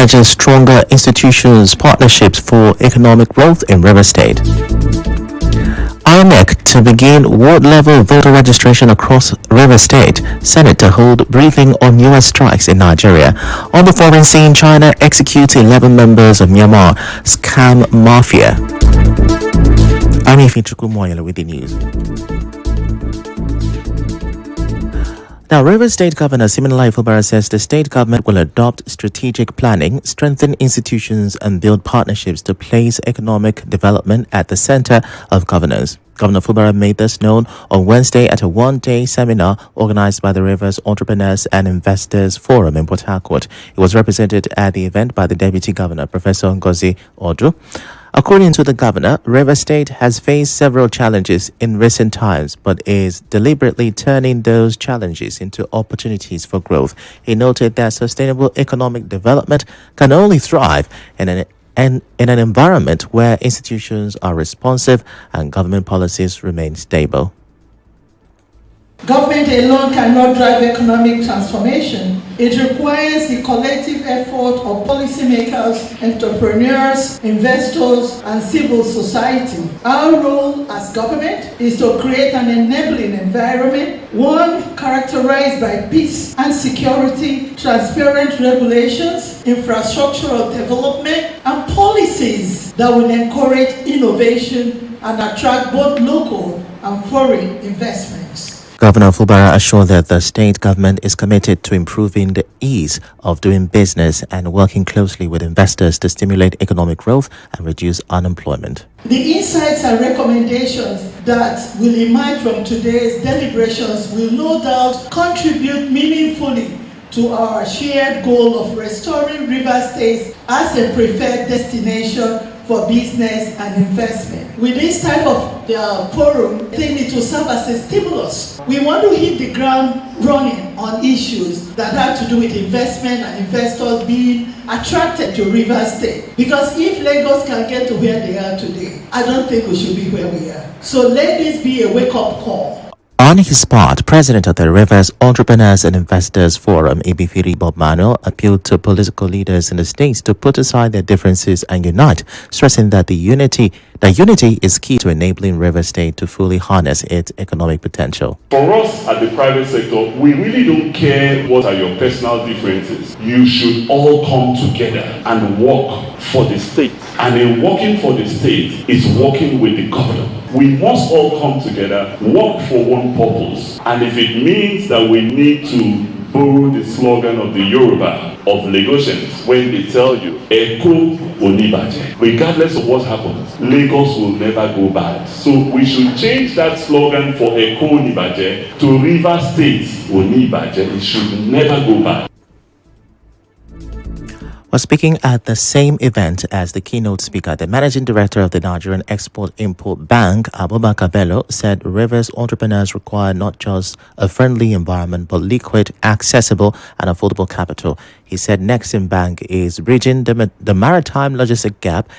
urges stronger institutions partnerships for economic growth in River State. INEC to begin ward-level voter registration across River State. Senate to hold briefing on U.S. strikes in Nigeria. On the foreign scene, China executes 11 members of Myanmar scam mafia. I'm Ifechukwu Muonyili with the news. Now, River State Governor Muonyili Ifechukwu says the state government will adopt strategic planning, strengthen institutions and build partnerships to place economic development at the center of governance. Governor Fubara made this known on Wednesday at a one-day seminar organized by the Rivers Entrepreneurs and Investors Forum in Port Harcourt. It was represented at the event by the Deputy Governor, Professor Ngozi Odu. According to the governor, River State has faced several challenges in recent times, but is deliberately turning those challenges into opportunities for growth. He noted that sustainable economic development can only thrive in an environment where institutions are responsive and government policies remain stable. Government alone cannot drive economic transformation. It requires the collective effort of policymakers, entrepreneurs, investors, and civil society. Our role as government is to create an enabling environment, one characterized by peace and security, transparent regulations, infrastructural development, and policies that will encourage innovation and attract both local and foreign investments. Governor Fubara assured that the state government is committed to improving the ease of doing business and working closely with investors to stimulate economic growth and reduce unemployment. The insights and recommendations that will emerge from today's deliberations will no doubt contribute meaningfully to our shared goal of restoring River State as a preferred destination for business and investment. With this type of forum, I think it will serve as a stimulus. We want to hit the ground running on issues that have to do with investment and investors being attracted to River State. Because if Lagos can get to where they are today, I don't think we should be where we are. So let this be a wake-up call. On his part, President of the Rivers Entrepreneurs and Investors Forum, Ibifiri Bob Manuel, appealed to political leaders in the states to put aside their differences and unite, stressing that unity is key to enabling River State to fully harness its economic potential. For us at the private sector, we really don't care what are your personal differences. You should all come together and work for the state. And in working for the state is working with the governor. We must all come together, work for one purpose. And if it means that we need to borrow the slogan of the Yoruba of Lagosians when they tell you, Eko Onibaje. Regardless of what happens, Lagos will never go bad. So we should change that slogan for Eko Onibaje to River State Onibaje. It should never go bad. While speaking at the same event as the keynote speaker, the managing director of the Nigerian Export-Import Bank, Abubakar Bello, said Rivers entrepreneurs require not just a friendly environment, but liquid, accessible, and affordable capital. He said Nexim Bank is bridging the maritime logistic gap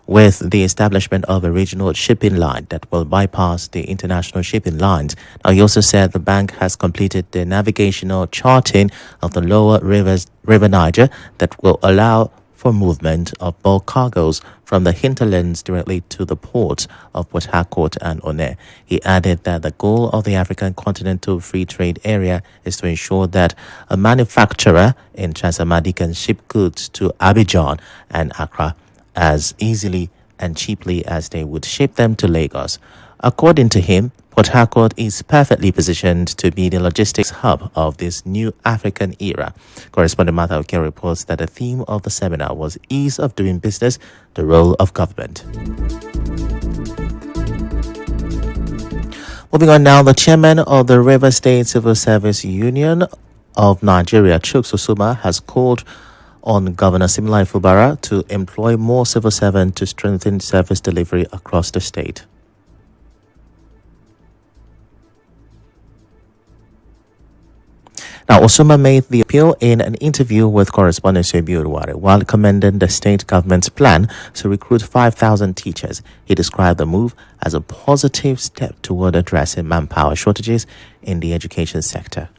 with the establishment of a regional shipping line that will bypass the international shipping lines. Now, he also said the bank has completed the navigational charting of the lower River Niger that will allow for movement of bulk cargoes from the hinterlands directly to the ports of Port Harcourt and Onne. He added that the goal of the African Continental Free Trade Area is to ensure that a manufacturer in Transamadi can ship goods to Abidjan and Accra as easily and cheaply as they would ship them to Lagos. According to him, Port Harcourt is perfectly positioned to be the logistics hub of this new African era. Correspondent Martha Oke reports that the theme of the seminar was ease of doing business, the role of government. Moving on now, the chairman of the River State Civil Service Union of Nigeria, Chuks Osuma, has called on Governor Muonyili Fubara to employ more civil servants to strengthen service delivery across the state. Now, Osuma made the appeal in an interview with correspondent Sebi Uruware while commending the state government's plan to recruit 5,000 teachers. He described the move as a positive step toward addressing manpower shortages in the education sector.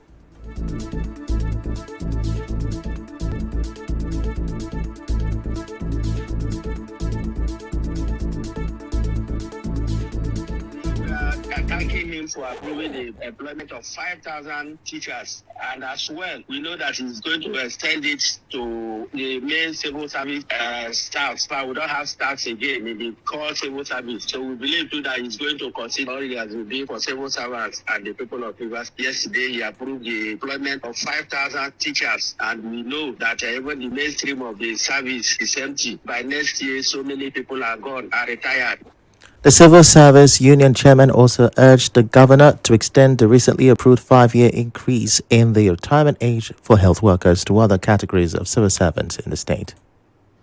him for approving the employment of 5,000 teachers. And as well, we know that he's going to extend it to the main civil service staff. But we don't have staffs again in the core civil service. So we believe too that he's going to consider all he has been doing for civil servants and the people of Rivers. Yesterday, he approved the employment of 5,000 teachers. And we know that even the mainstream of the service is empty. By next year, so many people are gone, are retired. The Civil Service Union chairman also urged the governor to extend the recently approved 5-year increase in the retirement age for health workers to other categories of civil servants in the state.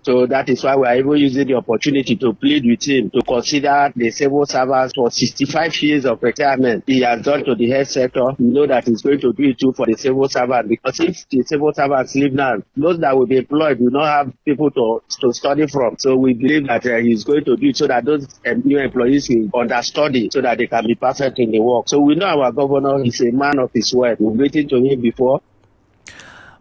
So that is why we are even using the opportunity to plead with him to consider the civil servants for 65 years of retirement he has done to the health sector. We know that he's going to do it too for the civil servant, because if the civil servants leave now, those that will be employed will not have people to study from. So we believe that he's going to do it so that those new employees will understudy so that they can be perfect in the work. So we know our governor is a man of his word. We've written to him before.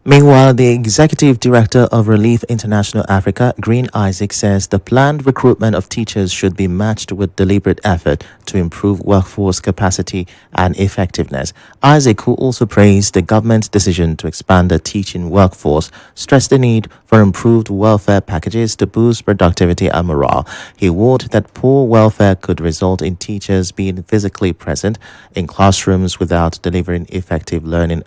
Meanwhile, the Executive Director of Relief International Africa, Green Isaac, says the planned recruitment of teachers should be matched with deliberate effort to improve workforce capacity and effectiveness. Isaac, who also praised the government's decision to expand the teaching workforce, stressed the need for improved welfare packages to boost productivity and morale. He warned that poor welfare could result in teachers being physically present in classrooms without delivering effective learning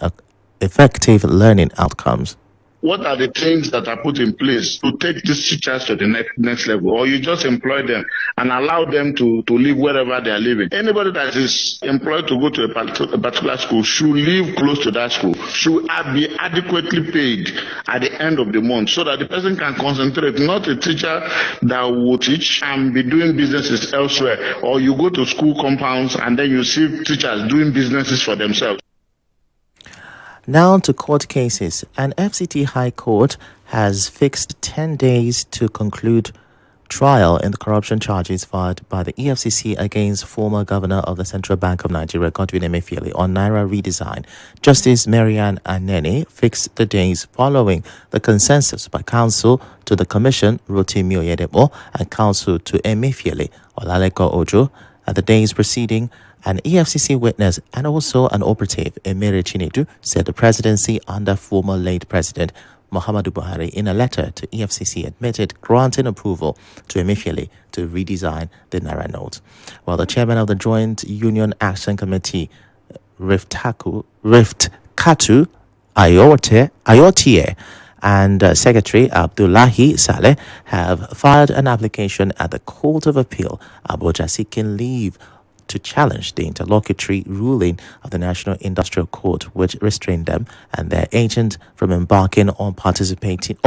outcomes. What are the things that are put in place to take these teachers to the next level? Or you just employ them and allow them to live wherever they are living. Anybody that is employed to go to a particular school should live close to that school, should be adequately paid at the end of the month so that the person can concentrate, not a teacher that will teach and be doing businesses elsewhere. Or you go to school compounds and then you see teachers doing businesses for themselves. Now to court cases. An FCT High Court has fixed 10 days to conclude trial in the corruption charges filed by the EFCC against former Governor of the Central Bank of Nigeria, Godwin Emefiele, on Naira redesign. Justice Marian Anene fixed the days following the consensus by counsel to the Commission, Rotimi Oyedebo, and counsel to Emefiele, Olaleko Ojo. At the days preceding, an EFCC witness and also an operative, Emere Chinedu, said the presidency under former late President Muhammadu Buhari in a letter to EFCC admitted granting approval to Emefiele to redesign the Naira note. While the chairman of the Joint Union Action Committee, Riftkatu Ayotie, and Secretary Abdullahi Saleh have filed an application at the Court of Appeal, Abuja, seeking leave to challenge the interlocutory ruling of the National Industrial Court, which restrained them and their agent from embarking on participating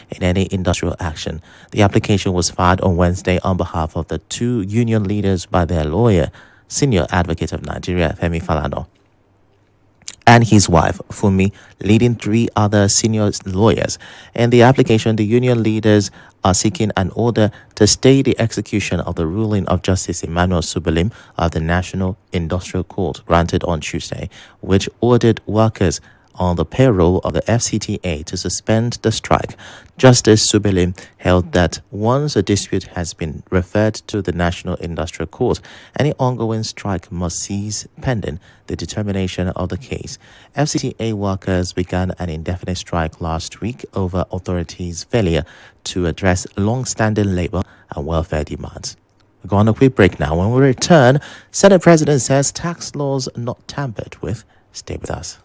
in any industrial action. The application was filed on Wednesday on behalf of the two union leaders by their lawyer, Senior Advocate of Nigeria, Femi Falana, and his wife, Fumi, leading 3 other senior lawyers. In the application, the union leaders are seeking an order to stay the execution of the ruling of Justice Emmanuel Subelim of the National Industrial Court granted on Tuesday, which ordered workers on the payroll of the FCTA to suspend the strike. Justice Subelim held that once a dispute has been referred to the National Industrial Court, any ongoing strike must cease pending the determination of the case. FCTA workers began an indefinite strike last week over authorities' failure to address long-standing labor and welfare demands. We're going on a quick break now. When we return, Senate President says tax laws not tampered with. Stay with us.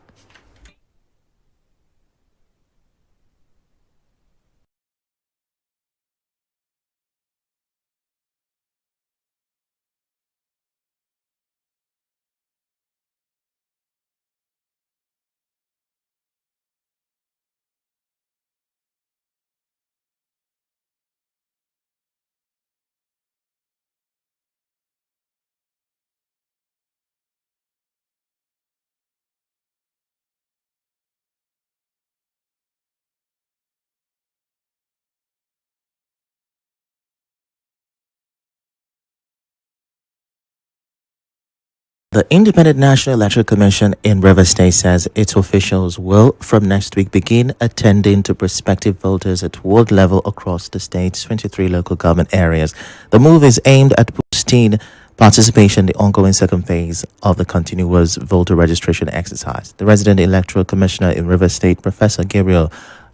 The Independent National Electoral Commission in Rivers State says its officials will, from next week, begin attending to prospective voters at ward level across the state's 23 local government areas. The move is aimed at boosting participation in the ongoing second phase of the continuous voter registration exercise. The resident electoral commissioner in Rivers State, Professor Gabriel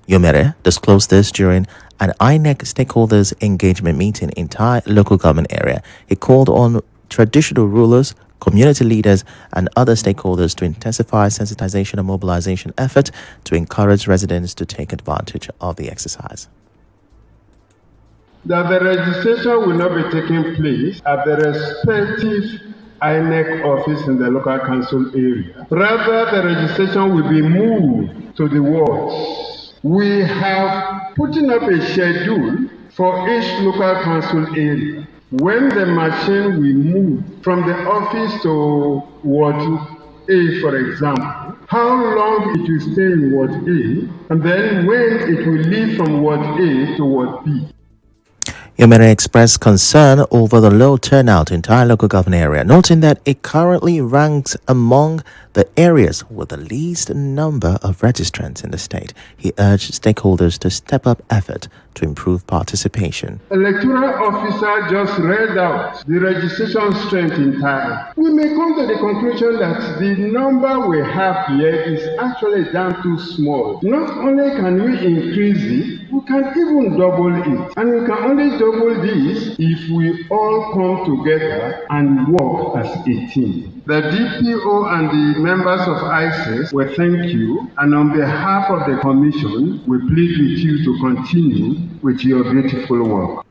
Yomere, disclosed this during an INEC stakeholders engagement meeting in Thai local government area. He called on traditional rulers, community leaders, and other stakeholders to intensify sensitization and mobilization effort to encourage residents to take advantage of the exercise. That the registration will not be taking place at the respective INEC office in the local council area. Rather, the registration will be moved to the wards. We have put up a schedule for each local council area. When the machine will move from the office to Ward A, for example, how long it will stay in Ward A, and then when it will leave from Ward A to Ward B. Yomere expressed concern over the low turnout in Thai local government area, noting that it currently ranks among the areas with the least number of registrants in the state. He urged stakeholders to step up effort to improve participation. Electoral officer just read out the registration strength in Thai. We may come to the conclusion that the number we have here is actually down too small. Not only can we increase it, we can even double it. And we can only double this if we all come together and work as a team. The DPO and the members of ISIS, we thank you, and on behalf of the Commission, we plead with you to continue with your beautiful work.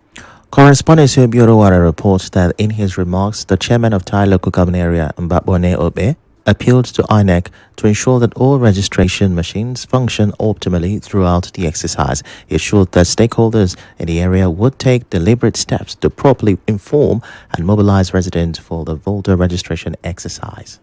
Correspondent Bureau Wara reports that in his remarks, the chairman of Thai local government area, Mbabone Obe, appealed to INEC to ensure that all registration machines function optimally throughout the exercise. He assured that stakeholders in the area would take deliberate steps to properly inform and mobilize residents for the voter registration exercise.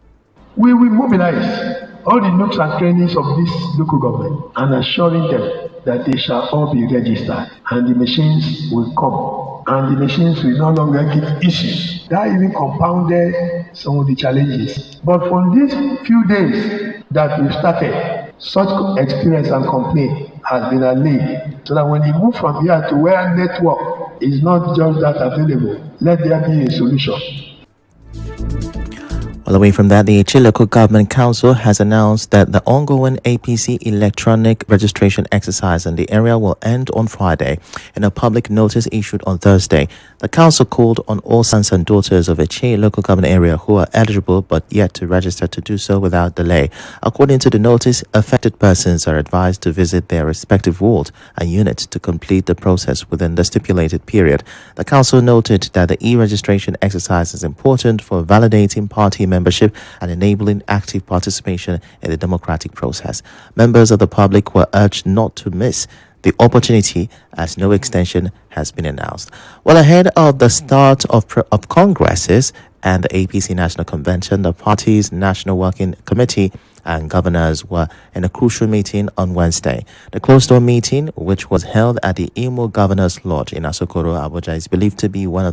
We will mobilize all the nooks and crannies of this local government and assuring them that they shall all be registered and the machines will come and the machines will no longer give issues. That even compounded some of the challenges. But for these few days that we've started, such experience and complaint has been allayed so that when you move from here to where network is not just that available, let there be a solution. Well, away from that, the Aichi Local Government Council has announced that the ongoing APC electronic registration exercise in the area will end on Friday. In a public notice issued on Thursday, the council called on all sons and daughters of Aichi Local Government area who are eligible but yet to register to do so without delay. According to the notice, affected persons are advised to visit their respective ward and units to complete the process within the stipulated period. The council noted that the e-registration exercise is important for validating party membership and enabling active participation in the democratic process. Members of the public were urged not to miss the opportunity as no extension has been announced. Well, ahead of the start of congresses and the APC National Convention, the party's National Working Committee and governors were in a crucial meeting on Wednesday. The closed-door meeting, which was held at the Imo Governor's Lodge in Asokoro, Abuja, is believed to be one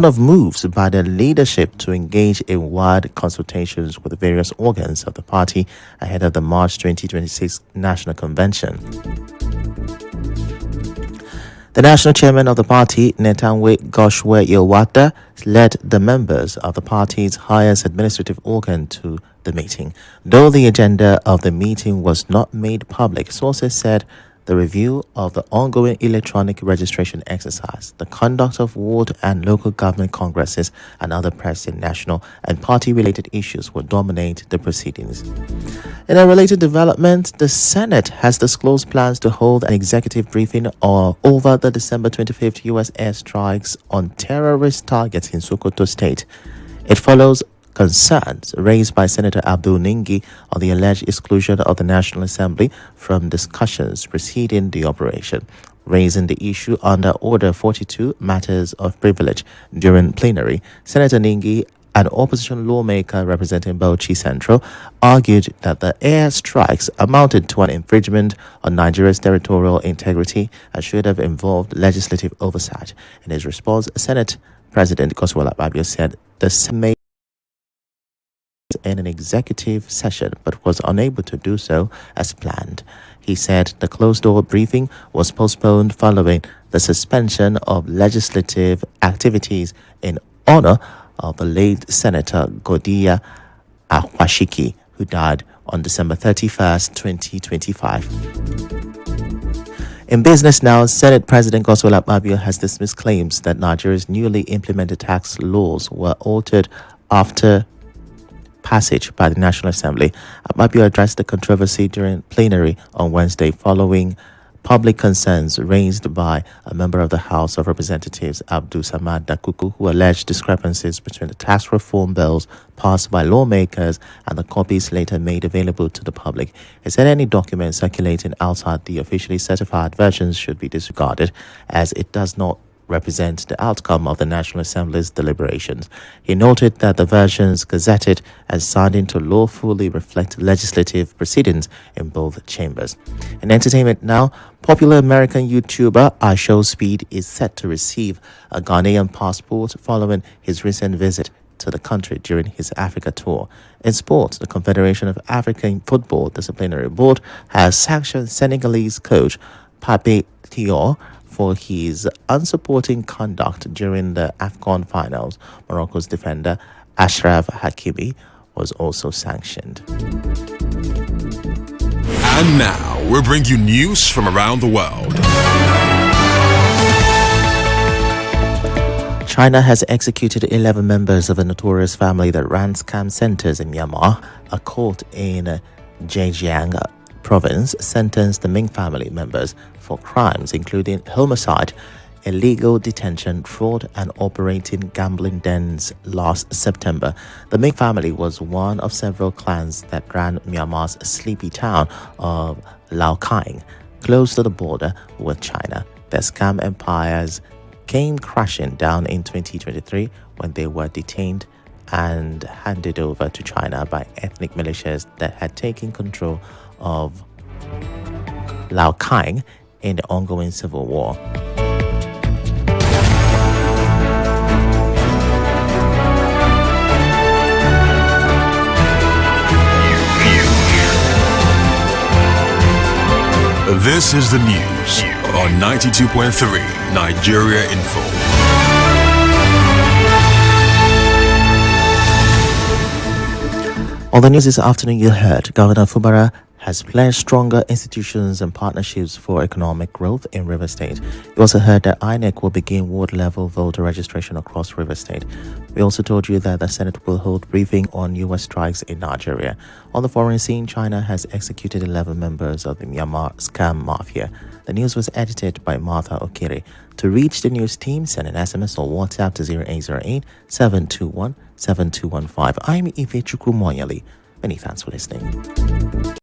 of moves by the leadership to engage in wide consultations with various organs of the party ahead of the March 2026 National Convention. The national chairman of the party, Netanwe Goshwe Yilwata, led the members of the party's highest administrative organ to the meeting. Though the agenda of the meeting was not made public, sources said the review of the ongoing electronic registration exercise, the conduct of ward and local government congresses, and other pressing national and party-related issues will dominate the proceedings. In a related development, the Senate has disclosed plans to hold an executive briefing over the December 25th U.S. airstrikes on terrorist targets in Sokoto State. It follows concerns raised by Senator Abdul Ningi on the alleged exclusion of the National Assembly from discussions preceding the operation, raising the issue under Order 42 Matters of Privilege during plenary. Senator Ningi, an opposition lawmaker representing Bauchi Central, argued that the air strikes amounted to an infringement on Nigeria's territorial integrity and should have involved legislative oversight. In his response, Senate President Godswill Akpabio said the Senate in an executive session but was unable to do so as planned. He said the closed-door briefing was postponed following the suspension of legislative activities in honor of the late Senator Godiya Akwashiki, who died on December 31st, 2025. In business now, Senate President Godswill Akpabio has dismissed claims that Nigeria's newly implemented tax laws were altered after passage by the National Assembly. Akpabio addressed the controversy during plenary on Wednesday following public concerns raised by a member of the House of Representatives, Abdul Samad Dakuku, who alleged discrepancies between the tax reform bills passed by lawmakers and the copies later made available to the public. He said any documents circulating outside the officially certified versions should be disregarded, as it does not represent the outcome of the National Assembly's deliberations. He noted that the versions gazetted and signed into law fully reflect legislative proceedings in both chambers. In entertainment now, popular American YouTuber iShowSpeed is set to receive a Ghanaian passport following his recent visit to the country during his Africa tour. In sports, the Confederation of African Football Disciplinary Board has sanctioned Senegalese coach Pape Thiaw for his unsupporting conduct during the AFCON finals. Morocco's defender Ashraf Hakimi was also sanctioned. And now, we bring you news from around the world. China has executed 11 members of a notorious family that ran scam centers in Myanmar. A court in Zhejiang province sentenced the Ming family members for crimes including homicide, illegal detention, fraud, and operating gambling dens last September. The Ming family was one of several clans that ran Myanmar's sleepy town of Lao Kaing, close to the border with China. Their scam empires came crashing down in 2023 when they were detained and handed over to China by ethnic militias that had taken control of Lao Kaing in the ongoing civil war. This is the news on 92.3 Nigeria Info. On the news this afternoon, you heard Governor Fubara has pledged stronger institutions and partnerships for economic growth in River State. You also heard that INEC will begin ward-level voter registration across River State. We also told you that the Senate will hold briefing on U.S. strikes in Nigeria. On the foreign scene, China has executed 11 members of the Myanmar scam mafia. The news was edited by Martha Okiri. To reach the news team, send an SMS or WhatsApp to 0808 721 7215. I'm Ifechukwu Muonyili. Many thanks for listening.